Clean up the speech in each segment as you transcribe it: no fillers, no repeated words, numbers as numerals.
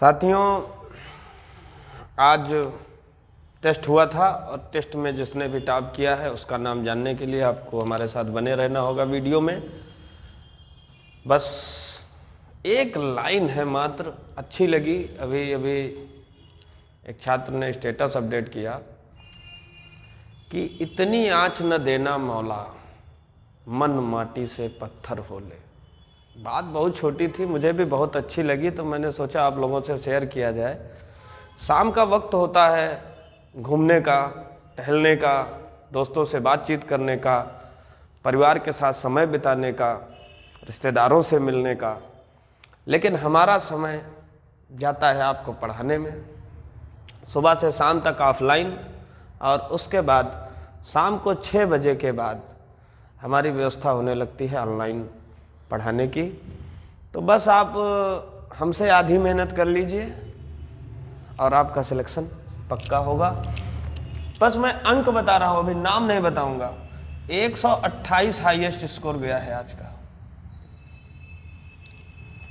साथियों, आज टेस्ट हुआ था और टेस्ट में जिसने भी टॉप किया है उसका नाम जानने के लिए आपको हमारे साथ बने रहना होगा वीडियो में। बस एक लाइन है मात्र, अच्छी लगी। अभी अभी एक छात्र ने स्टेटस अपडेट किया कि इतनी आँच न देना मौला, मन माटी से पत्थर हो ले। बात बहुत छोटी थी, मुझे भी बहुत अच्छी लगी, तो मैंने सोचा आप लोगों से शेयर किया जाए। शाम का वक्त होता है घूमने का, टहलने का, दोस्तों से बातचीत करने का, परिवार के साथ समय बिताने का, रिश्तेदारों से मिलने का, लेकिन हमारा समय जाता है आपको पढ़ाने में। सुबह से शाम तक ऑफलाइन और उसके बाद शाम को 6 बजे के बाद हमारी व्यवस्था होने लगती है ऑनलाइन पढ़ाने की। तो बस आप हमसे आधी मेहनत कर लीजिए और आपका सिलेक्शन पक्का होगा। बस मैं अंक बता रहा हूँ, अभी नाम नहीं बताऊंगा। 128 हाईएस्ट स्कोर गया है आज का।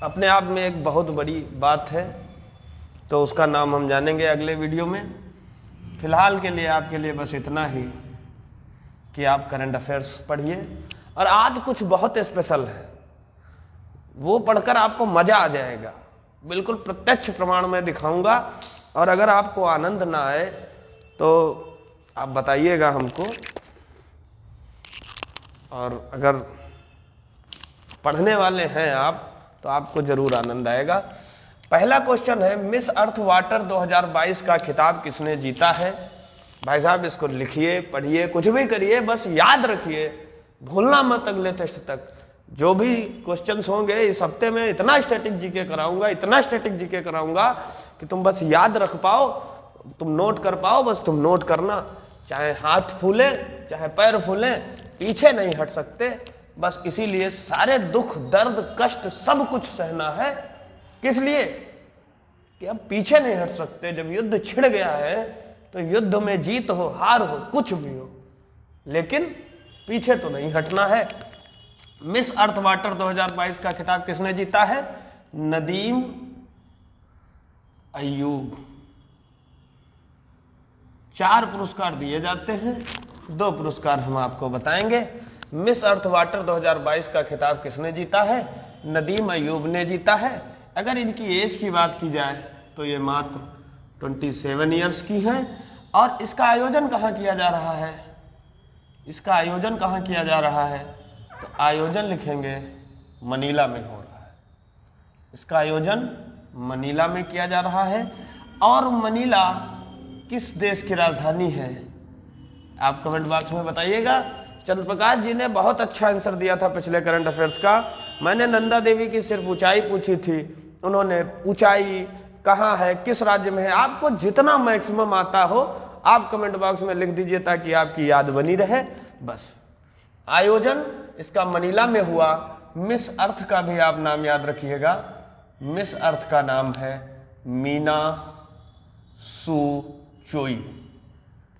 अपने आप में एक बहुत बड़ी बात है, तो उसका नाम हम जानेंगे अगले वीडियो में। फिलहाल के लिए आपके लिए बस इतना ही कि आप करंट अफेयर्स पढ़िए। और आज कुछ बहुत स्पेशल है, वो पढ़कर आपको मजा आ जाएगा। बिल्कुल प्रत्यक्ष प्रमाण में दिखाऊंगा, और अगर आपको आनंद ना आए तो आप बताइएगा हमको। और अगर पढ़ने वाले हैं आप तो आपको जरूर आनंद आएगा। पहला क्वेश्चन है, मिस अर्थ वाटर 2022 का खिताब किसने जीता है? भाई साहब इसको लिखिए, पढ़िए, कुछ भी करिए, बस याद रखिए, भूलना मत अगले टेस्ट तक। जो भी क्वेश्चंस होंगे इस हफ्ते में इतना स्टैटिक जीके कराऊंगा, इतना स्टैटिक जीके कराऊंगा कि तुम बस याद रख पाओ, तुम नोट कर पाओ। बस तुम नोट करना, चाहे हाथ फूले चाहे पैर फूले, पीछे नहीं हट सकते। बस इसीलिए सारे दुख दर्द कष्ट सब कुछ सहना है। किस लिए? कि अब पीछे नहीं हट सकते। जब युद्ध छिड़ गया है तो युद्ध में जीत हो हार हो कुछ भी हो, लेकिन पीछे तो नहीं हटना है। मिस अर्थ वाटर 2022 का खिताब किसने जीता है? नदीम अय्यूब। 4 पुरस्कार दिए जाते हैं, 2 पुरस्कार हम आपको बताएंगे। मिस अर्थ वाटर 2022 का खिताब किसने जीता है? नदीम अय्यूब ने जीता है। अगर इनकी एज की बात की जाए तो ये मात्र 27 ईयर्स की हैं। और इसका आयोजन कहाँ किया जा रहा है? इसका आयोजन कहाँ किया जा रहा है? तो आयोजन लिखेंगे मनीला में हो रहा है। इसका आयोजन मनीला में किया जा रहा है। और मनीला किस देश की राजधानी है? आप कमेंट बॉक्स में बताइएगा। चंद्रप्रकाश जी ने बहुत अच्छा आंसर दिया था पिछले करंट अफेयर्स का। मैंने नंदा देवी की सिर्फ ऊंचाई पूछी थी, उन्होंने ऊंचाई कहाँ है, किस राज्य में है। आपको जितना मैक्सिमम आता हो आप कमेंट बॉक्स में लिख दीजिए ताकि आपकी याद बनी रहे। बस आयोजन इसका मनीला में हुआ। मिस अर्थ का भी आप नाम याद रखिएगा। मिस अर्थ का नाम है मीना सू चोई।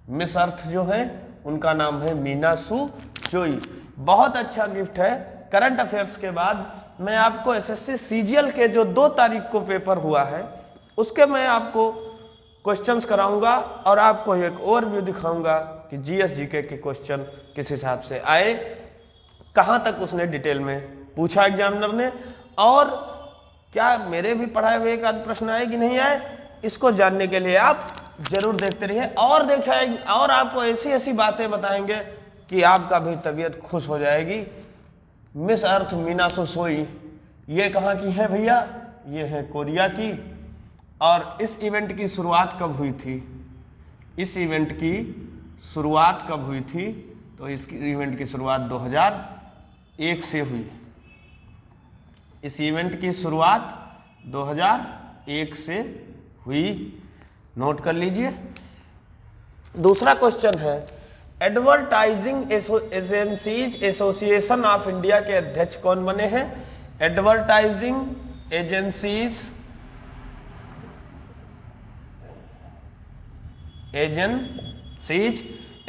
मिस अर्थ जो है उनका नाम है मीना सू चोई। बहुत अच्छा गिफ्ट है। करंट अफेयर्स के बाद मैं आपको एसएससी सीजीएल के जो 2 तारीख को पेपर हुआ है उसके मैं आपको क्वेश्चंस कराऊंगा और आपको एक ओवरव्यू दिखाऊंगा कि जीएस जीके के क्वेश्चन किस हिसाब से आए, कहां तक उसने डिटेल में पूछा एग्जामिनर ने, और क्या मेरे भी पढ़ाए हुए एक आध प्रश्न आए कि नहीं आए, इसको जानने के लिए आप जरूर देखते रहिए। और देखें, और आपको ऐसी ऐसी बातें बताएंगे कि आपका भी तबीयत खुश हो जाएगी। मिस अर्थ मीना सू चोई ये कहाँ की है भैया? ये है कोरिया की। और इस इवेंट की शुरुआत कब हुई थी? इस इवेंट की शुरुआत कब हुई थी? तो इस इवेंट की शुरुआत 2001 से हुई। इस इवेंट की शुरुआत 2001 से हुई, नोट कर लीजिए। दूसरा क्वेश्चन है, advertising agencies association of India के अध्यक्ष कौन बने हैं? Advertising agencies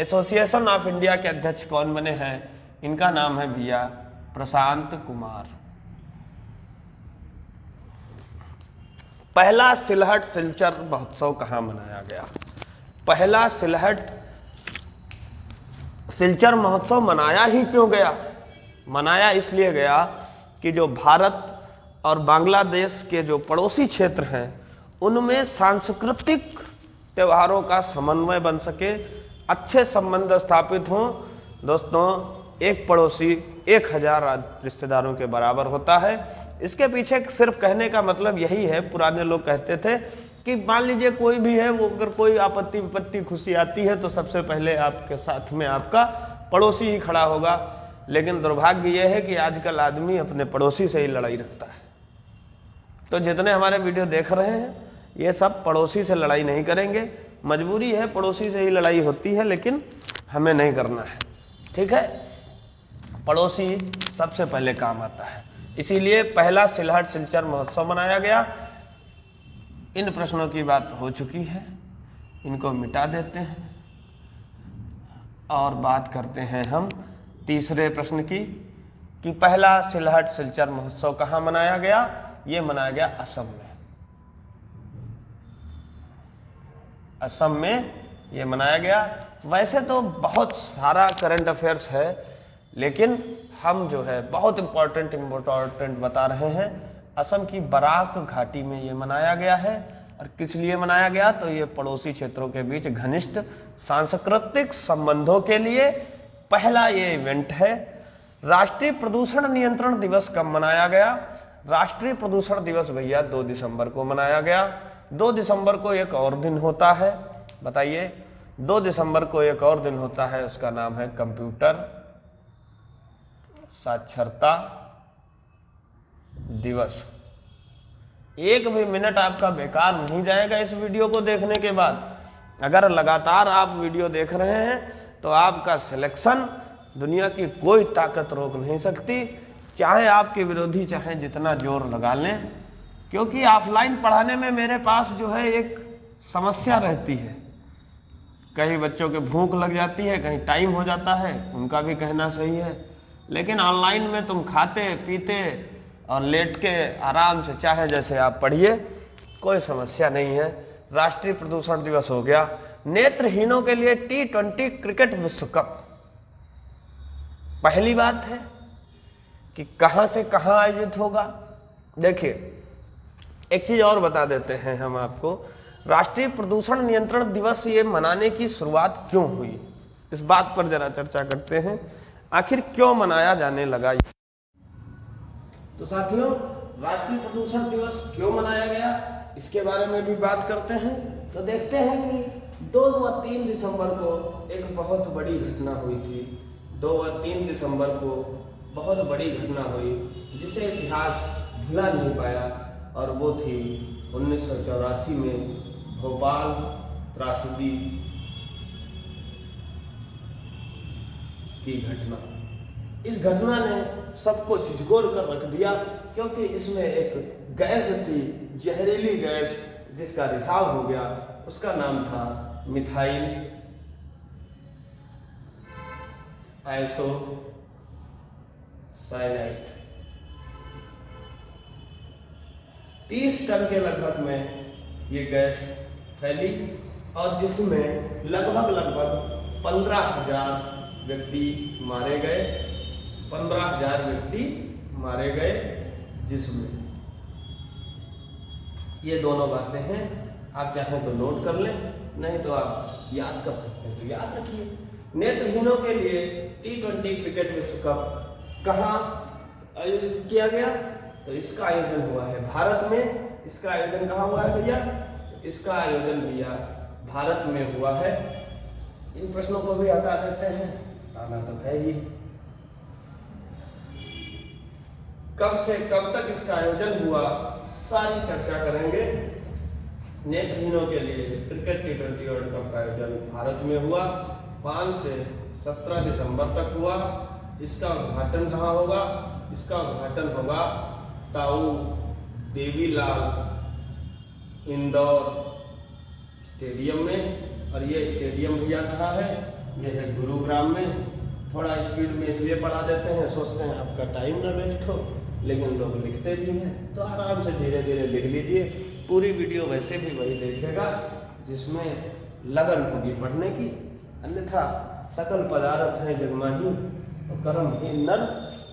association of India के अध्यक्ष कौन बने हैं? इनका नाम है भैया प्रशांत कुमार। पहला सिलहट सिलचर महोत्सव कहाँ मनाया गया? पहला सिलहट सिलचर महोत्सव मनाया ही क्यों गया? मनाया इसलिए गया कि जो भारत और बांग्लादेश के जो पड़ोसी क्षेत्र हैं उनमें सांस्कृतिक त्योहारों का समन्वय बन सके, अच्छे संबंध स्थापित हों। दोस्तों, एक पड़ोसी 1000 रिश्तेदारों के बराबर होता है। इसके पीछे सिर्फ कहने का मतलब यही है, पुराने लोग कहते थे कि मान लीजिए कोई भी है, वो अगर कोई आपत्ति विपत्ति खुशी आती है तो सबसे पहले आपके साथ में आपका पड़ोसी ही खड़ा होगा। लेकिन दुर्भाग्य ये है कि आजकल आदमी अपने पड़ोसी से ही लड़ाई रखता है। तो जितने हमारे वीडियो देख रहे हैं ये सब पड़ोसी से लड़ाई नहीं करेंगे। मजबूरी है, पड़ोसी से ही लड़ाई होती है, लेकिन हमें नहीं करना है, ठीक है। पड़ोसी सबसे पहले काम आता है, इसीलिए पहला सिलहट सिलचर महोत्सव मनाया गया। इन प्रश्नों की बात हो चुकी है, इनको मिटा देते हैं और बात करते हैं हम तीसरे प्रश्न की कि पहला सिलहट सिलचर महोत्सव कहाँ मनाया गया? ये मनाया गया असम में। असम में ये मनाया गया। वैसे तो बहुत सारा करंट अफेयर्स है, लेकिन हम जो है बहुत इम्पोर्टेंट बता रहे हैं। असम की बराक घाटी में ये मनाया गया है। और किस लिए मनाया गया? तो ये पड़ोसी क्षेत्रों के बीच घनिष्ठ सांस्कृतिक संबंधों के लिए पहला ये इवेंट है। राष्ट्रीय प्रदूषण नियंत्रण दिवस कब मनाया गया? राष्ट्रीय प्रदूषण दिवस भैया 2 दिसंबर को मनाया गया। 2 दिसंबर को एक और दिन होता है, बताइए। 2 दिसंबर को एक और दिन होता है, उसका नाम है कंप्यूटर साक्षरता दिवस। एक भी मिनट आपका बेकार नहीं जाएगा इस वीडियो को देखने के बाद। अगर लगातार आप वीडियो देख रहे हैं तो आपका सिलेक्शन दुनिया की कोई ताकत रोक नहीं सकती, चाहे आपके विरोधी चाहे जितना जोर लगा लें। क्योंकि ऑफलाइन पढ़ाने में मेरे पास जो है एक समस्या रहती है, कहीं बच्चों के भूख लग जाती है, कहीं टाइम हो जाता है, उनका भी कहना सही है। लेकिन ऑनलाइन में तुम खाते पीते और लेट के आराम से चाहे जैसे आप पढ़िए, कोई समस्या नहीं है। राष्ट्रीय प्रदूषण दिवस हो गया। नेत्रहीनों के लिए T20 क्रिकेट विश्व कप, पहली बात है कि कहां से कहां आयोजित होगा। देखिए, एक चीज और बता देते हैं हम आपको। राष्ट्रीय प्रदूषण नियंत्रण दिवस ये मनाने की शुरुआत क्यों हुई, इस बात पर जरा चर्चा करते हैं। आखिर क्यों मनाया जाने लगा? तो साथियों, राष्ट्रीय प्रदूषण दिवस क्यों मनाया गया, इसके बारे में भी बात करते हैं। तो देखते हैं कि 2 व 3 दिसंबर को एक बहुत बड़ी घटना हुई थी। 2 व 3 दिसंबर को बहुत बड़ी घटना हुई जिसे इतिहास भुला नहीं पाया, और वो थी 1984 में भोपाल त्रासदी की घटना। इस घटना ने सबको झिझकोर कर रख दिया, क्योंकि इसमें एक गैस थी, जहरीली गैस, जिसका रिसाव हो गया। उसका नाम था मिथाइल आइसोसाइनाइड। 30 टन के लगभग में ये गैस फैली, और जिसमें लगभग 15,000 व्यक्ति मारे गए। 15,000 व्यक्ति मारे गए, जिसमें ये दोनों बातें हैं। आप चाहें तो नोट कर लें, नहीं तो आप याद कर सकते हैं, तो याद रखिए। नेत्रहीनों के लिए T20 क्रिकेट विश्व कप कहाँ आयोजित किया गया? तो इसका आयोजन हुआ है भारत में। इसका आयोजन कहाँ हुआ है भैया? इसका आयोजन भैया भारत में हुआ है। इन प्रश्नों को भी हटा देते हैं, हटाना तो है ही। कब से कब तक इसका आयोजन हुआ, सारी चर्चा करेंगे। नेत्रहीनों के लिए क्रिकेट T20 वर्ल्ड कप का आयोजन भारत में हुआ। 5 से 17 दिसंबर तक हुआ। इसका उद्घाटन कहाँ होगा? इसका उद्घाटन होगा ताऊ देवीलाल इंदौर स्टेडियम में। और ये स्टेडियम भैया कहाँ है? ये है गुरुग्राम में। थोड़ा स्पीड में इसलिए पढ़ा देते हैं, सोचते हैं आपका टाइम ना वेस्ट हो। लेकिन लोग लिखते भी हैं, तो आराम से धीरे धीरे लिख लीजिए। पूरी वीडियो वैसे भी वही देखेगा जिसमें लगन होगी पढ़ने की, अन्यथा सकल पदार्थ है जगमाही और कर्म ही नर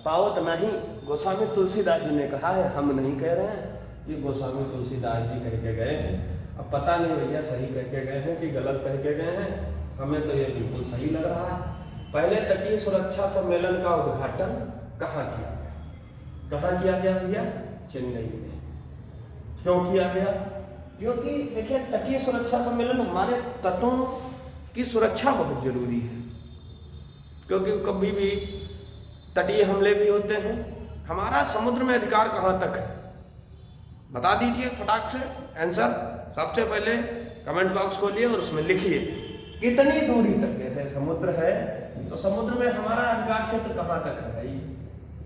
पावत नहीं। गोस्वामी तुलसीदास जी ने कहा है, हम नहीं कह रहे हैं, ये गोस्वामी तुलसीदास जी कह के गए हैं। अब पता नहीं भैया सही कह के गए हैं कि गलत कह के गए हैं, हमें तो ये बिल्कुल सही लग रहा है। पहले तटीय सुरक्षा सम्मेलन का उद्घाटन कहाँ किया गया? कहाँ किया गया भैया? चेन्नई में। क्यों किया गया? क्योंकि देखिए, तटीय सुरक्षा सम्मेलन हमारे तटों की सुरक्षा बहुत जरूरी है, क्योंकि कभी भी तटीय हमले भी होते हैं। हमारा समुद्र में अधिकार कहाँ तक है? बता दीजिए फटाक से आंसर। सबसे पहले कमेंट बॉक्स खोलिए और उसमें लिखिए कितनी दूरी तक, जैसे समुद्र है तो समुद्र में हमारा अधिकार क्षेत्र कहाँ तक है भाई,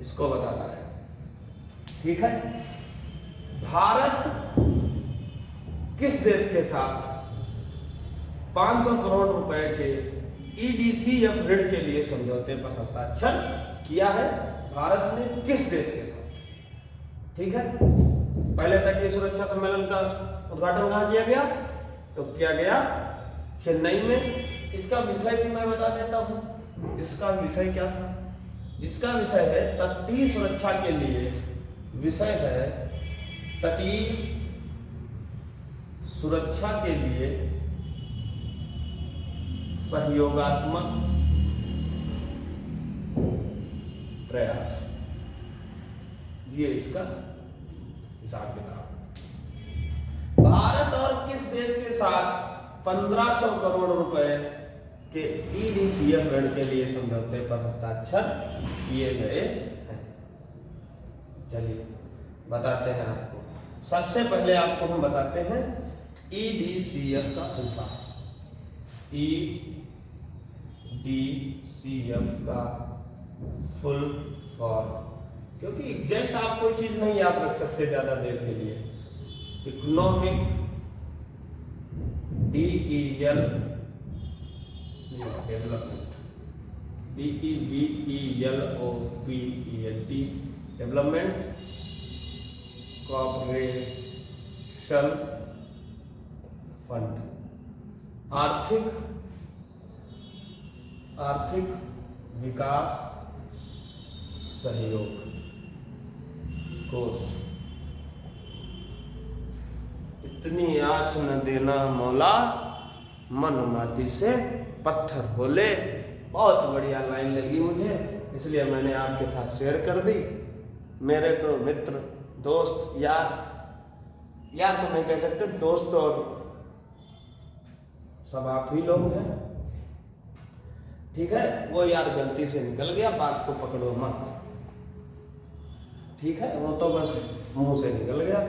इसको बताना है। ठीक है, भारत किस देश के साथ 500 करोड़ रुपए के EDCF ऋण के लिए समझौते पर हस्ताक्षर किया है? भारत ने किस देश के साथ? ठीक है, पहले तटीय सुरक्षा सम्मेलन का उद्घाटन कहाँ किया गया? तो किया गया चेन्नई में। इसका विषय भी मैं बता देता हूँ। इसका विषय क्या था? इसका विषय है तटीय सुरक्षा के लिए, विषय है तटीय सुरक्षा के लिए सहयोगात्मक प्रयास। ये इसका हिसाब किताब। भारत और किस देश के साथ 1500 करोड़ रुपए के EDCF ऋण के लिए समझौते पर हस्ताक्षर किए गए हैं? चलिए बताते हैं आपको। सबसे पहले आपको हम बताते हैं EDCF का फुल फॉर्म। EDCF का फुल फॉर्म, क्योंकि एग्जैक्ट आप कोई चीज नहीं याद रख सकते ज्यादा देर के लिए। Economic DEL development, DEVELOPMENT development corporation fund, आर्थिक विकास सहयोग कोष। इतनी आँच न देना मौला, मन माटी से पत्थर होले। बहुत बढ़िया लाइन लगी मुझे, इसलिए मैंने आपके साथ शेयर कर दी। मेरे तो मित्र, दोस्त, यार तो नहीं कह सकते, दोस्त और सब आप ही लोग हैं। ठीक है, वो यार गलती से निकल गया, बात को पकड़ो मत। ठीक है, वो तो बस मुंह से निकल गया,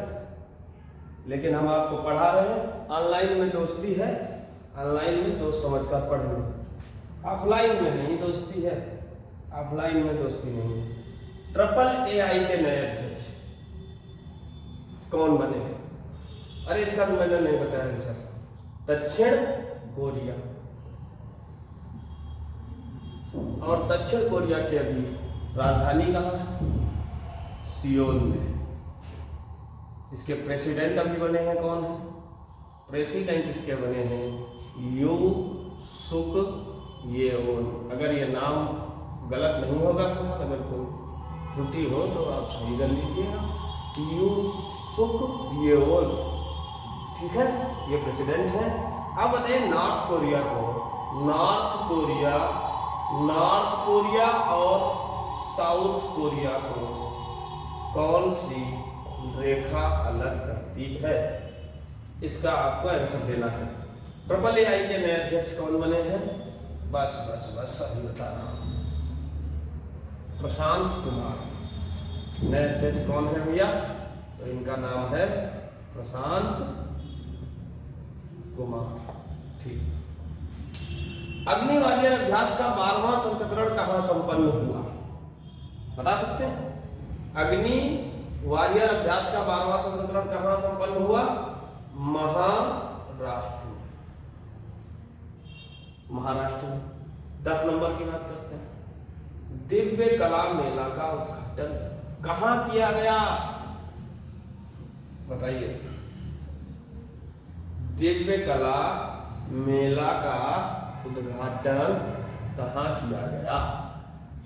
लेकिन हम आपको पढ़ा रहे हैं। ऑनलाइन में दोस्ती है, ऑनलाइन में दोस्त समझकर पढ़ लो, ऑफलाइन में नहीं दोस्ती है, ऑफलाइन में दोस्ती नहीं है। AAAI के नए अध्यक्ष कौन बने हैं? अरे इसका भी मैंने नहीं बताया आंसर। दक्षिण कोरिया। और दक्षिण कोरिया की अभी राजधानी कहाँ है? सियोल में। इसके प्रेसिडेंट अभी बने हैं कौन है? प्रेसिडेंट इसके बने हैं यू सुक येओन। अगर ये नाम गलत नहीं होगा तो, अगर कोई त्रुटि हो तो आप सही कर लीजिएगा। यू सुक येओन, ठीक है, ये प्रेसिडेंट है। अब बताइए नॉर्थ कोरिया और साउथ कोरिया को कौन सी रेखा अलग करती है? इसका आपको आंसर देना है। AAAI के नए अध्यक्ष कौन बने हैं? बस सही बता रहा हूं, प्रशांत कुमार। नए अध्यक्ष कौन है भैया? तो इनका नाम है प्रशांत कुमार। ठीक। अग्नि वॉरियर अभ्यास का 12वां संस्करण कहां संपन्न हुआ? बता सकते हैं? अग्नि वॉरियर अभ्यास का 12वां संस्करण कहां संपन्न हुआ? महाराष्ट्र में। 10 नंबर की बात करते हैं। दिव्य कला मेला का उद्घाटन कहाँ किया गया? बताइए। दिव्य कला मेला का उद्घाटन कहाँ किया गया?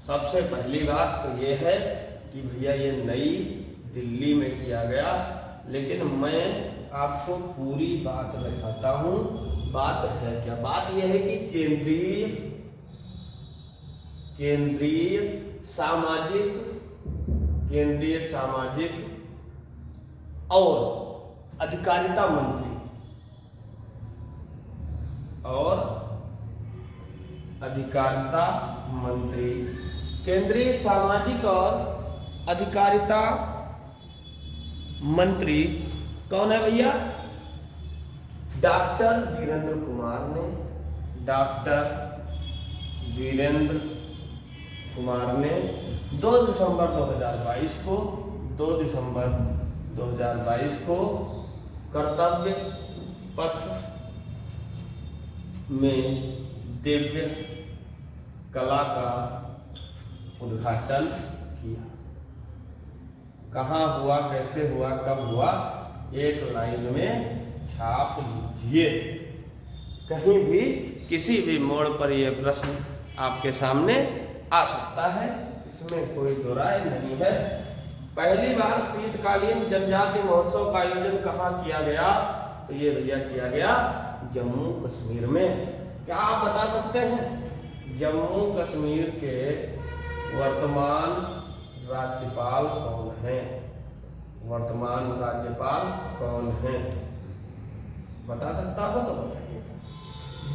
सबसे पहली बात तो ये है कि भैया ये नई दिल्ली में किया गया, लेकिन मैं आपको पूरी बात बताता हूं। बात है क्या? बात यह है कि केंद्रीय सामाजिक और अधिकारिता मंत्री केंद्रीय सामाजिक और अधिकारिता मंत्री कौन है भैया? डॉक्टर वीरेंद्र कुमार ने 2 दिसंबर 2022 को कर्तव्य पथ में दिव्य कला का उद्घाटन किया। कहाँ हुआ, कैसे हुआ, कब हुआ? एक लाइन में छाप लीजिए। कहीं भी किसी भी मोड़ पर यह प्रश्न आपके सामने आ सकता है, इसमें कोई दो राय नहीं है। पहली बार शीतकालीन जनजाति महोत्सव का आयोजन कहाँ किया गया? तो ये भैया किया गया जम्मू कश्मीर में। क्या आप बता सकते हैं जम्मू कश्मीर के वर्तमान राज्यपाल कौन हैं? बता सकता हो तो बताइएगा।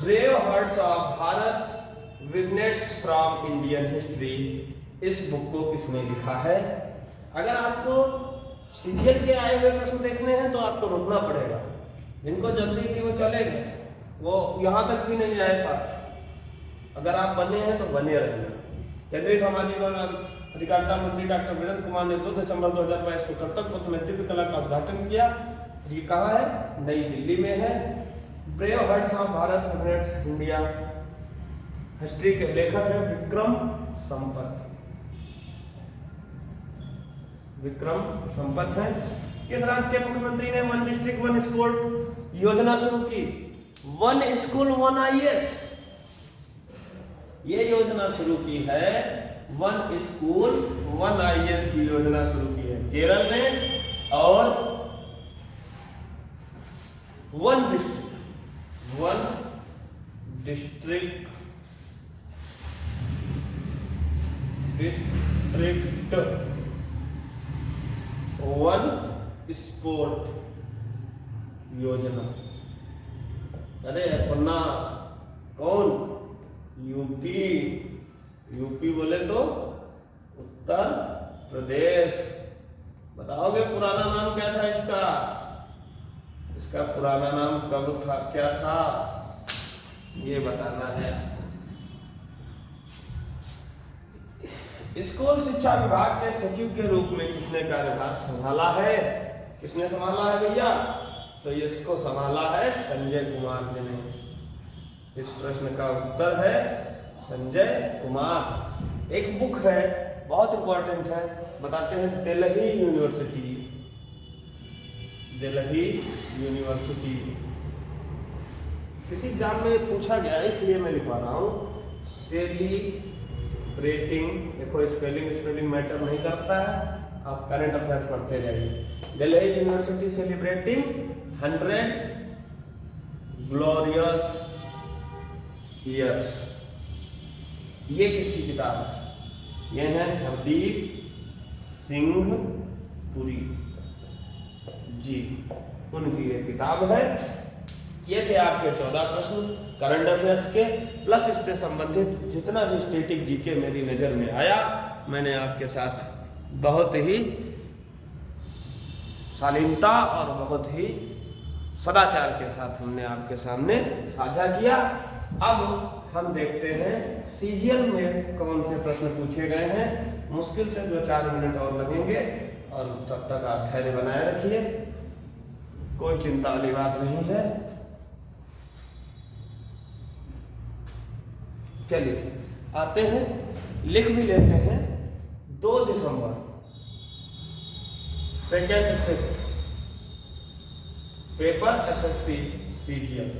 Brave hearts of Bharat vignettes from Indian history, इस बुक को किसने लिखा है? अगर आपको सीरियल के आए हुए प्रश्न देखने हैं तो आपको रुकना पड़ेगा। जिनको जल्दी थी वो चले गए, वो यहाँ तक भी नहीं आए साथ। अगर आप बने हैं तो बने रहना। केंद्रीय सामाजिक और अधिकारिता मंत्री डॉक्टर वीरेंद्र कुमार ने 2 दिसंबर 2022 को कर्तव्य पथ में दिव्य कला का उद्घाटन किया। ये कहाँ है? नई दिल्ली में है। Brave hearts of Bharat vignettes India history के लेखक हैं विक्रम संपत है। किस राज्य के मुख्यमंत्री ने 1 डिस्ट्रिक्ट 1 स्कूल योजना शुरू की? 1 स्कूल 1 IAS ये योजना शुरू की है। 1 स्कूल 1 IAS की योजना शुरू की है केरल में। और 1 डिस्ट्रिक्ट 1 स्पोर्ट योजना। अरे अपना कौन? यूपी बोले तो उत्तर प्रदेश। बताओगे पुराना नाम क्या था इसका पुराना नाम कब था, क्या था, ये बताना है। स्कूल शिक्षा विभाग के सचिव के रूप में किसने कार्यभार संभाला है? किसने संभाला है भैया? तो इसको संभाला है संजय कुमार जी ने। इस प्रश्न का उत्तर है संजय कुमार। एक बुक है बहुत इंपॉर्टेंट है, बताते हैं। दिल्ली यूनिवर्सिटी किसी एग्जाम में पूछा गया है, इसलिए मैं लिखवा रहा हूँ। सेलिब्रेटिंग, देखो स्पेलिंग मैटर नहीं करता है, आप करंट अफेयर्स पढ़ते जाइए। Delhi university celebrating 100 glorious years, ये किसकी किताब है? ये है हरदीप सिंह पुरी जी, उनकी ये किताब है। ये थे आपके 14 प्रश्न करंट अफेयर्स के, प्लस इससे संबंधित जितना भी स्टैटिक जीके मेरी नज़र में आया, मैंने आपके साथ बहुत ही शालीनता और बहुत ही सदाचार के साथ हमने आपके सामने साझा किया। अब हम देखते हैं सीजीएल में कौन से प्रश्न पूछे गए हैं। मुश्किल से 2-4 मिनट और लगेंगे, और तब तक आप धैर्य बनाए रखिए, कोई चिंता वाली बात नहीं है। चलिए आते हैं, लिख भी लेते हैं। 2 दिसंबर second shift paper SSC CGL.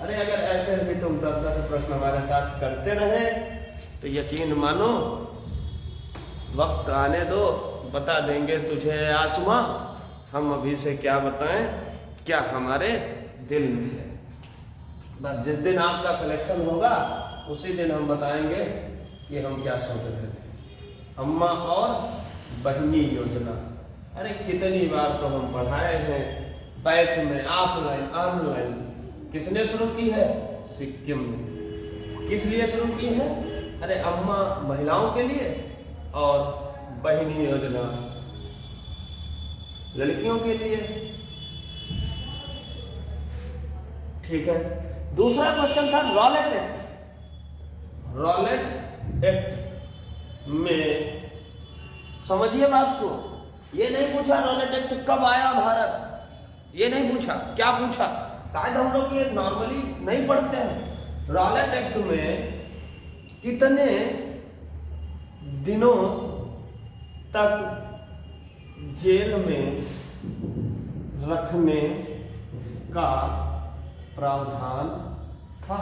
अरे अगर ऐसे भी तुम 10-10 प्रश्न हमारे साथ करते रहे तो यकीन मानो वक्त आने दो, बता देंगे तुझे आसमां। हम अभी से क्या बताएं, क्या हमारे दिल में है। बस जिस दिन आपका सिलेक्शन होगा उसी दिन हम बताएंगे कि हम क्या सोच रहे थे। अम्मा और बहिनी योजना, अरे कितनी बार तो हम पढ़ाए हैं बैच में, ऑफलाइन ऑनलाइन। किसने शुरू की है? सिक्किम ने। किस लिए शुरू की है? अरे अम्मा महिलाओं के लिए और बहिनी योजना लड़कियों के लिए। ठीक है, दूसरा क्वेश्चन था रॉलेट एक्ट। रॉलेट एक्ट में समझिए बात को, ये नहीं पूछा रॉलेट एक्ट कब आया भारत, ये नहीं पूछा। क्या पूछा? शायद हम लोग ये नॉर्मली नहीं पढ़ते हैं। रॉलेट एक्ट में कितने दिनों तक जेल में रखने का प्रावधान था।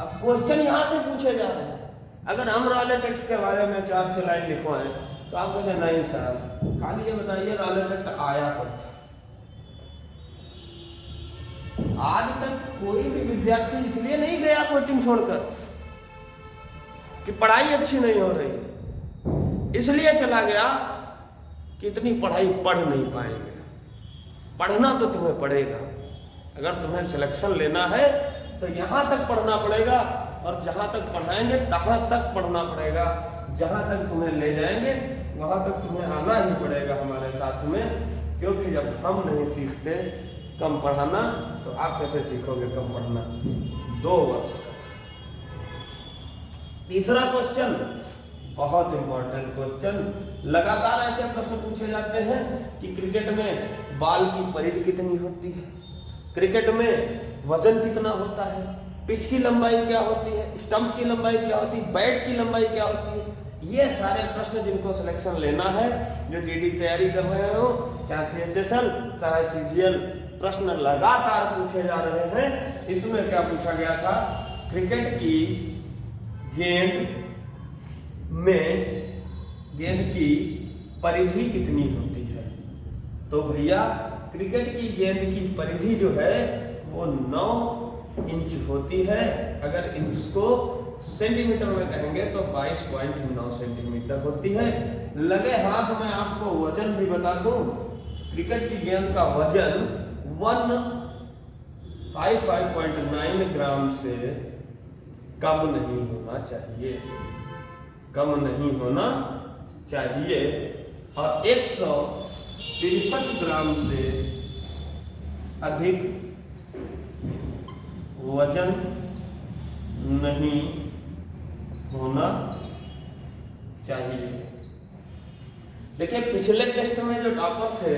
अब क्वेश्चन यहां से पूछे जा रहे हैं। अगर हम रॉलेट एक्ट के बारे में 4 लाइन लिखवाएं तो आप कहते नहीं सर, खाली ये बताइए रॉलेट एक्ट आया कब था। आज तक कोई भी विद्यार्थी इसलिए नहीं गया कोचिंग छोड़कर कि पढ़ाई अच्छी नहीं हो रही, इसलिए चला गया कि इतनी पढ़ाई पढ़ नहीं पाएंगे। पढ़ना तो तुम्हें पड़ेगा। अगर तुम्हें सिलेक्शन लेना है तो यहाँ तक पढ़ना पड़ेगा और जहाँ तक पढ़ाएंगे तहाँ तक पढ़ना पड़ेगा। जहाँ तक तुम्हें ले जाएंगे वहाँ तक तुम्हें आना ही पड़ेगा हमारे साथ में, क्योंकि जब हम नहीं सीखते कम पढ़ाना तो आप कैसे सीखोगे कम पढ़ना। 2 वर्ष। तीसरा क्वेश्चन बहुत इंपॉर्टेंट क्वेश्चन, लगातार ऐसे प्रश्न पूछे जाते हैं कि क्रिकेट में बॉल की परिधि कितनी होती है, क्रिकेट में वजन कितना होता है, पिच की लंबाई क्या होती है, स्टंप की लंबाई क्या होती है, बैट की लंबाई क्या होती है। ये सारे प्रश्न जिनको सिलेक्शन लेना है, जो जीडी की तैयारी कर रहे हो, चाहे सीएचएसएल चाहे सीजीएल, प्रश्न लगातार पूछे जा रहे हैं। इसमें क्या पूछा गया था? क्रिकेट की गेंद की परिधि कितनी होती है। तो भैया क्रिकेट की गेंद की परिधि जो है वो 9 इंच होती है। अगर इंच को सेंटीमीटर में कहेंगे तो 22.9 सेंटीमीटर होती है। लगे हाथ में आपको वजन भी बता दूं, क्रिकेट की गेंद का वजन 155.9 ग्राम से कम नहीं होना चाहिए, कम नहीं होना चाहिए। और 163 ग्राम से अधिक वजन नहीं होना चाहिए। देखिए पिछले टेस्ट में जो टॉपर थे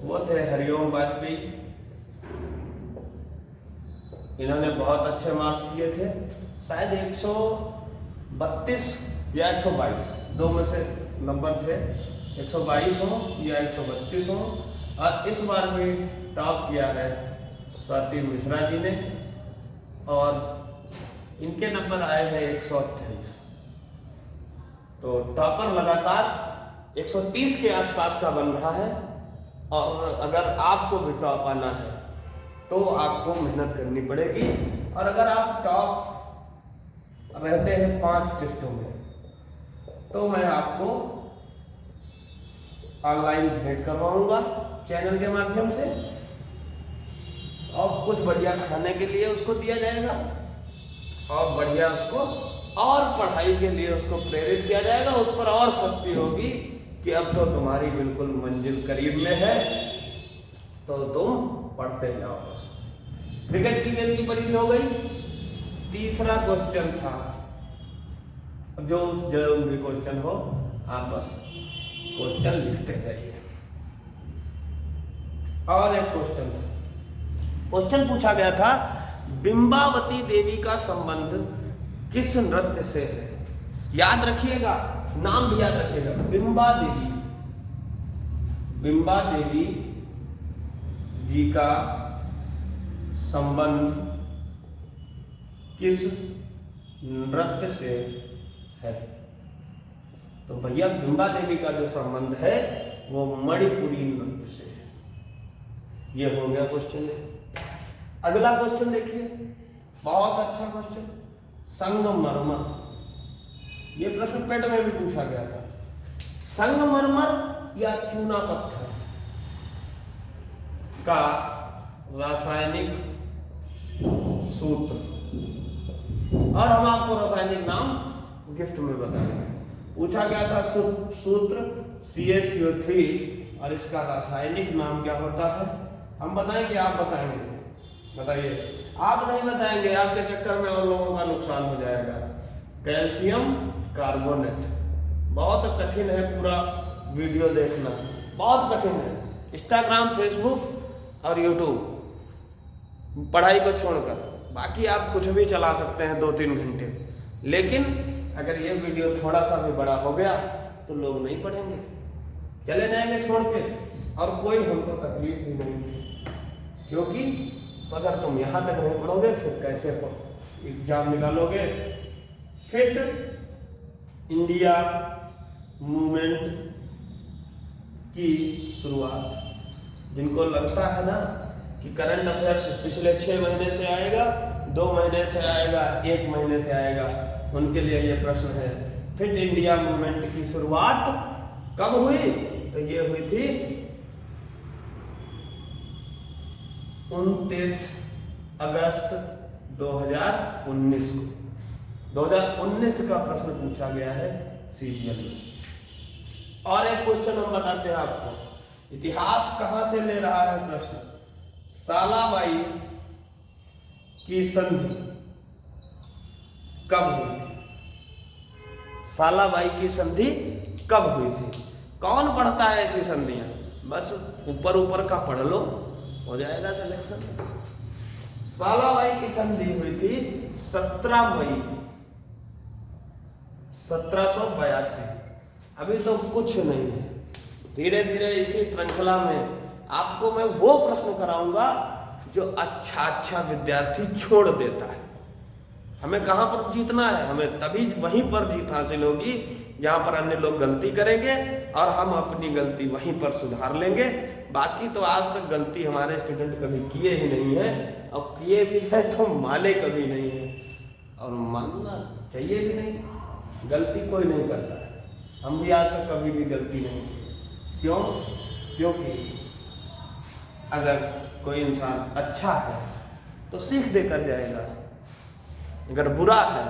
वो थे हरिओम वाजपेयी। इन्होंने बहुत अच्छे मार्क्स किए थे, शायद 132 या 122, 2 में से नंबर थे, 122 हो या 132 हो। और इस बार भी टॉप किया है स्वाति मिश्रा जी ने और इनके नंबर आए हैं 128। तो टॉपर लगातार 130 के आसपास का बन रहा है। और अगर आपको भी टॉप आना है तो आपको मेहनत करनी पड़ेगी। और अगर आप टॉप रहते हैं 5 टेस्टों में तो मैं आपको ऑनलाइन भेंट करवाऊंगा चैनल के माध्यम से, और कुछ बढ़िया खाने के लिए उसको दिया जाएगा और बढ़िया उसको और पढ़ाई के लिए उसको प्रेरित किया जाएगा। उस पर और शक्ति होगी कि अब तो तुम्हारी बिल्कुल मंजिल करीब में है, तो तुम पढ़ते जाओ बस। क्रिकेट की गेंद की परिधि हो गई। तीसरा क्वेश्चन था, जो भी क्वेश्चन हो आप बस क्वेश्चन लिखते जाइए। और एक क्वेश्चन था, क्वेश्चन पूछा गया था बिंबावती देवी का संबंध किस नृत्य से है। याद रखिएगा, नाम भी याद रखिएगा, बिंबा देवी। बिंबा देवी जी का संबंध किस नृत्य से है? तो भैया बिंबा देवी का जो संबंध है वो मणिपुरी नृत्य से है। ये हो गया क्वेश्चन। अगला क्वेश्चन देखिए, बहुत अच्छा क्वेश्चन। संगमरमर, ये प्रश्न पेट में भी पूछा गया था। संगमरमर या चूना पत्थर का रासायनिक सूत्र, और हम आपको रासायनिक नाम गिफ्ट में बताएंगे। पूछा गया था सूत्र CaCO3 और इसका रासायनिक नाम क्या होता है? हम बताएंगे, आप बताएंगे? बताइए। आप नहीं बताएंगे, आपके चक्कर में और लोगों का नुकसान हो जाएगा। Calcium carbonate. बहुत कठिन है, पूरा वीडियो देखना बहुत कठिन है। इंस्टाग्राम, फेसबुक और यूट्यूब पढ़ाई को छोड़कर बाकी आप कुछ भी चला सकते हैं 2-3 घंटे, लेकिन अगर ये वीडियो थोड़ा सा भी बड़ा हो गया तो लोग नहीं पढ़ेंगे, चले जाएंगे छोड़ के, और कोई हमको तकलीफ भी नहीं है। क्योंकि अगर तुम यहाँ तक नहीं पढ़ोगे फिर कैसे एग्जाम निकालोगे? फिट इंडिया मूवमेंट की शुरुआत, जिनको लगता है ना कि करंट अफेयर्स पिछले 6 महीने से आएगा, 2 महीने से आएगा, 1 महीने से आएगा, उनके लिए ये प्रश्न है। फिट इंडिया मूवमेंट की शुरुआत कब हुई? तो ये हुई थी 29 अगस्त 2019 को। 2019 का प्रश्न पूछा गया है CGL में। और एक क्वेश्चन हम बताते हैं आपको, इतिहास कहां से ले रहा है प्रश्न। सालाबाई की संधि कब हुई थी? सालाबाई की संधि कब हुई थी? कौन पढ़ता है ऐसी संधियां? बस ऊपर ऊपर का पढ़ लो, हो जाएगा सिलेक्शन। सालाबाई की संधि हुई थी 17 मई 1782। अभी तो कुछ नहीं है, धीरे धीरे इसी श्रृंखला में आपको मैं वो प्रश्न कराऊंगा जो अच्छा विद्यार्थी छोड़ देता है। हमें कहां पर जीतना है? हमें तभी वहीं पर जीत हासिल होगी जहां पर अन्य लोग गलती करेंगे और हम अपनी गलती वहीं पर सुधार लेंगे। बाकी तो आज तक गलती हमारे स्टूडेंट कभी किए ही नहीं है, और किए भी है तो माने कभी नहीं है, और मानना चाहिए भी नहीं। गलती कोई नहीं करता है, हम भी आज तक कभी भी गलती नहीं की। क्यों? क्योंकि अगर कोई इंसान अच्छा है तो सीख देकर जाएगा, अगर बुरा है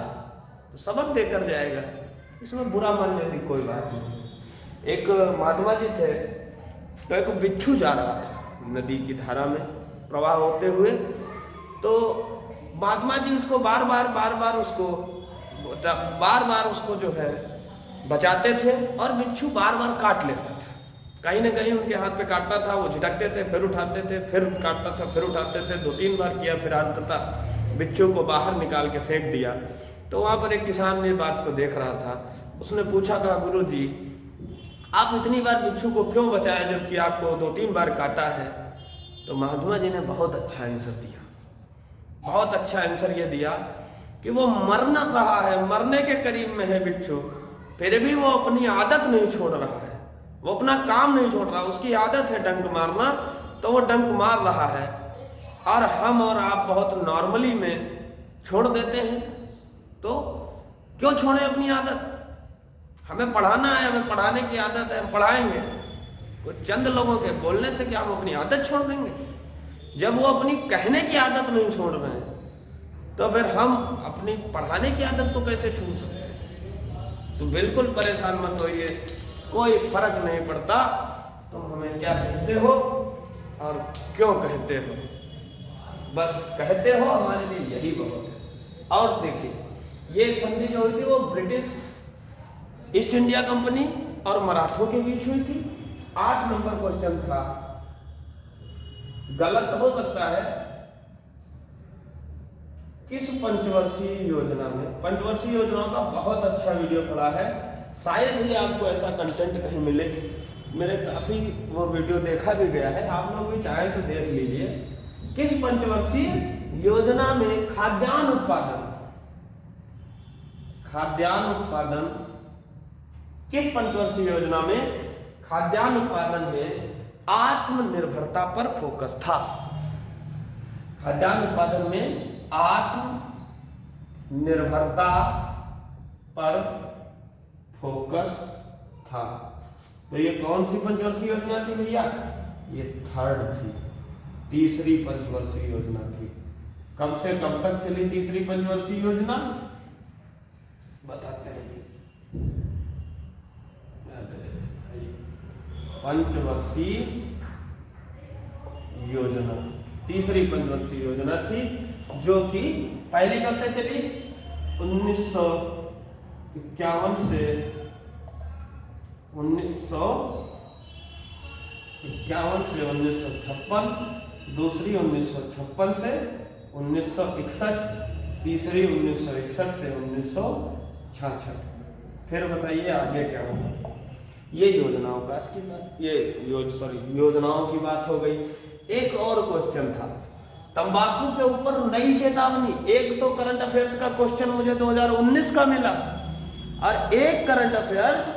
तो सबक देकर जाएगा। इसमें बुरा मानने की कोई बात नहीं। एक महात्मा जी थे, तो एक बिच्छू जा रहा था नदी की धारा में प्रवाह होते हुए, तो महात्मा जी उसको बार बार उसको जो है बचाते थे, और बिच्छू बार बार काट लेता था। कहीं ना कहीं उनके हाथ पे काटता था, वो झटकते थे, फिर उठाते थे, फिर काटता था, फिर उठाते थे। 2-3 बार किया, फिर अंततः बिच्छू को बाहर निकाल के फेंक दिया। तो वहाँ पर एक किसान ने बात को देख रहा था, उसने पूछा, कहा गुरुजी आप इतनी बार बिच्छू को क्यों बचाए जबकि आपको 2-3 बार काटा है? तो महात्मा जी ने बहुत अच्छा आंसर दिया। बहुत अच्छा आंसर ये दिया कि वो मर न रहा है, मरने के करीब में है बिच्छू, फिर भी वो अपनी आदत नहीं छोड़ रहा है, वो अपना काम नहीं छोड़ रहा। उसकी आदत है डंक मारना, तो वो डंक मार रहा है। और हम और आप बहुत नॉर्मली में छोड़ देते हैं। तो क्यों छोड़ें अपनी आदत? हमें पढ़ाना है, हमें पढ़ाने की आदत है, हम पढ़ाएंगे। कुछ चंद लोगों के बोलने से क्या हम अपनी आदत छोड़ देंगे? जब वो अपनी कहने की आदत नहीं छोड़ रहे हैं, तो फिर हम अपनी पढ़ाने की आदत को कैसे छोड़ सकते हैं? तो बिल्कुल परेशान मत होइए, कोई फर्क नहीं पड़ता तुम हमें क्या कहते हो और क्यों कहते हो, बस कहते हो, हमारे लिए यही बहुत है। और देखिए, ये संधि जो हुई थी वो ब्रिटिश ईस्ट इंडिया कंपनी और मराठों के बीच हुई थी। 8 नंबर क्वेश्चन था, गलत हो सकता है। किस पंचवर्षीय योजना में, पंचवर्षीय योजनाओं का बहुत अच्छा वीडियो पड़ा है, शायद ही आपको ऐसा कंटेंट कहीं मिले मेरे काफी वो वीडियो देखा भी गया है, आप लोग भी चाहें तो देख लीजिए। किस पंचवर्षीय योजना में खाद्यान्न उत्पादन किस पंचवर्षीय योजना में खाद्यान्न उत्पादन में आत्मनिर्भरता पर फोकस था? खाद्यान्न उत्पादन में आत्मनिर्भरता पर फोकस था। तो ये कौन सी पंचवर्षीय योजना थी भैया? ये थर्ड थी, तीसरी पंचवर्षीय योजना थी। कब से कब तक चली तीसरी पंचवर्षीय योजना? बताते हैं। पंचवर्षीय योजना तीसरी पंचवर्षीय योजना थी, जो कि पहली कब से चली? 1951 से 1956, दूसरी 1956 से 1961, तीसरी 1961 से 1966। फिर बताइए आगे क्या होगा? ये योजनाओं का इसकी बात, योजनाओं की बात हो गई। एक और क्वेश्चन था तंबाकू के ऊपर नई चेतावनी। एक तो करंट अफेयर्स का क्वेश्चन मुझे 2019 का मिला, और एक करंट अफेयर्स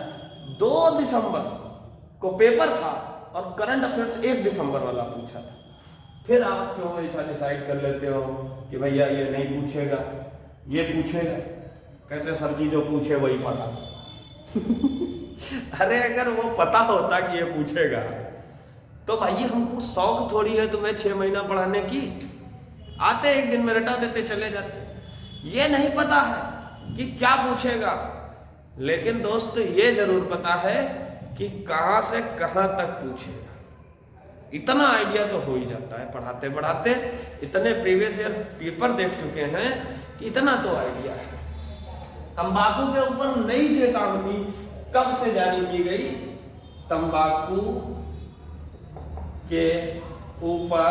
2 दिसंबर को पेपर था और करंट अफेयर्स 1 दिसंबर वाला पूछा था। फिर आप क्यों ऐसा डिसाइड कर लेते हो कि भैया ये नहीं पूछेगा, ये पूछेगा? कहते सर जी जो पूछे वही पढ़ा। अरे अगर वो पता होता कि ये पूछेगा तो भाई हमको शौक थोड़ी है तुम्हें 6 महीना पढ़ाने की। आते एक दिन में रटा देते चले जाते। ये नहीं पता है कि क्या पूछेगा, लेकिन दोस्त ये जरूर पता है कि कहां से कहां तक पूछेगा। इतना आइडिया तो हो ही जाता है पढ़ाते पढ़ाते। इतने प्रीवियस ईयर पेपर देख चुके हैं कि इतना तो आइडिया है। तंबाकू के ऊपर नई चेतावनी कब से जारी की गई? तंबाकू के ऊपर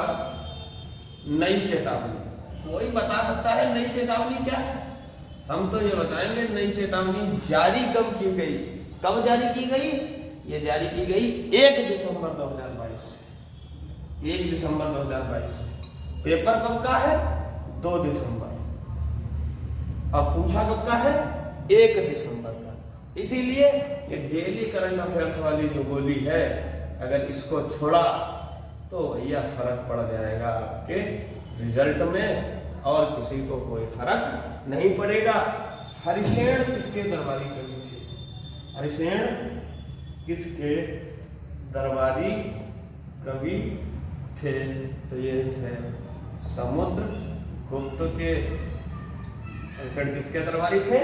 नई चेतावनी। कोई बता सकता है नई चेतावनी क्या है? हम तो ये बताएंगे नई चेतावनी जारी कब की गई। कब जारी की गई? ये जारी की गई 1 दिसंबर 2022 से। 1 दिसंबर 2022 से। पेपर कब का है? 2 दिसंबर। अब पूछा कब का है? 1 दिसंबर का। इसीलिए ये डेली करंट अफेयर्स वाली जो बोली है, अगर इसको छोड़ा तो भैया फर्क पड़ जाएगा आपके रिजल्ट में, और किसी को कोई फर्क नहीं पड़ेगा। हरिसेन किसके दरबारी कवि थे? हरिसेन किसके दरबारी कवि थे? तो ये थे समुद्रगुप्त के। हरिसेन किसके दरबारी थे?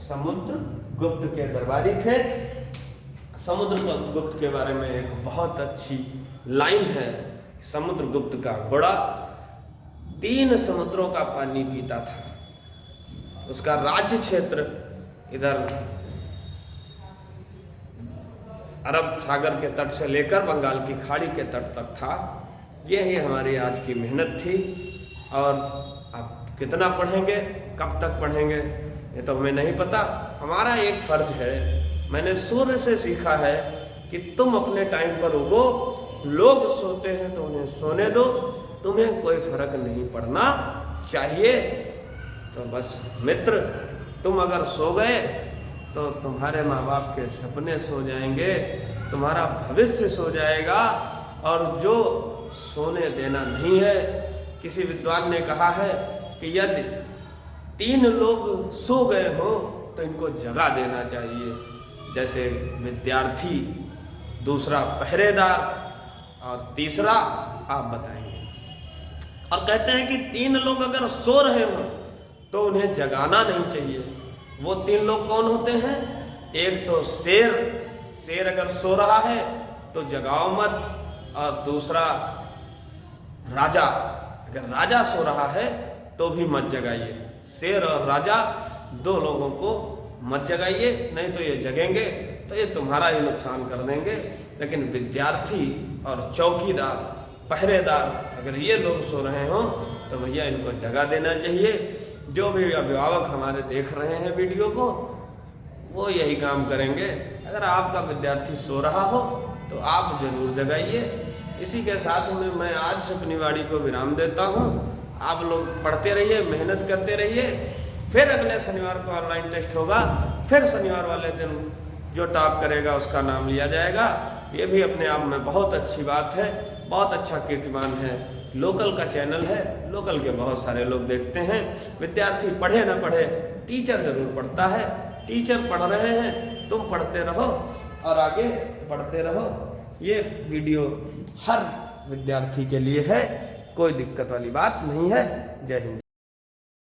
समुद्रगुप्त के दरबारी थे। समुद्रगुप्त के बारे में एक बहुत अच्छी लाइन है। समुद्रगुप्त का घोड़ा 3 समुद्रों का पानी पीता था। उसका राज्य क्षेत्र इधर अरब सागर के तट से लेकर बंगाल की खाड़ी के तट तक था। यही हमारी आज की मेहनत थी। और आप कितना पढ़ेंगे, कब तक पढ़ेंगे, ये तो हमें नहीं पता। हमारा एक फर्ज है, मैंने सूर्य से सीखा है कि तुम अपने टाइम पर उगो। लोग सोते हैं तो उन्हें सोने दो, तुम्हें कोई फर्क नहीं पड़ना चाहिए। तो बस मित्र, तुम अगर सो गए तो तुम्हारे माँ बाप के सपने सो जाएंगे, तुम्हारा भविष्य सो जाएगा। और जो सोने देना नहीं है, किसी विद्वान ने कहा है कि यदि 3 लोग सो गए हों तो इनको जगा देना चाहिए। जैसे विद्यार्थी, दूसरा पहरेदार, और तीसरा आप बताएंगे। और कहते हैं कि 3 लोग अगर सो रहे हो तो उन्हें जगाना नहीं चाहिए। वो 3 लोग कौन होते हैं? एक तो शेर अगर सो रहा है तो जगाओ मत। और दूसरा राजा, अगर राजा सो रहा है तो भी मत जगाइए। शेर और राजा 2 लोगों को मत जगाइए, नहीं तो ये जगेंगे तो ये तुम्हारा ही नुकसान कर देंगे। लेकिन विद्यार्थी और चौकीदार, पहरेदार, अगर ये लोग सो रहे हों तो भैया इनको जगा देना चाहिए। जो भी अभिभावक हमारे देख रहे हैं वीडियो को, वो यही काम करेंगे। अगर आपका विद्यार्थी सो रहा हो तो आप जरूर जगाइए। इसी के साथ में मैं आज अपनी वाणी को विराम देता हूँ। आप लोग पढ़ते रहिए, मेहनत करते रहिए। फिर अगले शनिवार को ऑनलाइन टेस्ट होगा। फिर शनिवार वाले दिन जो टॉप करेगा उसका नाम लिया जाएगा। ये भी अपने आप में बहुत अच्छी बात है, बहुत अच्छा कीर्तिमान है। लोकल का चैनल है, लोकल के बहुत सारे लोग देखते हैं। विद्यार्थी पढ़े ना पढ़े, टीचर जरूर पढ़ता है। टीचर पढ़ रहे हैं, तुम पढ़ते रहो और आगे बढ़ते रहो। ये वीडियो हर विद्यार्थी के लिए है, कोई दिक्कत वाली बात नहीं है। जय हिंद।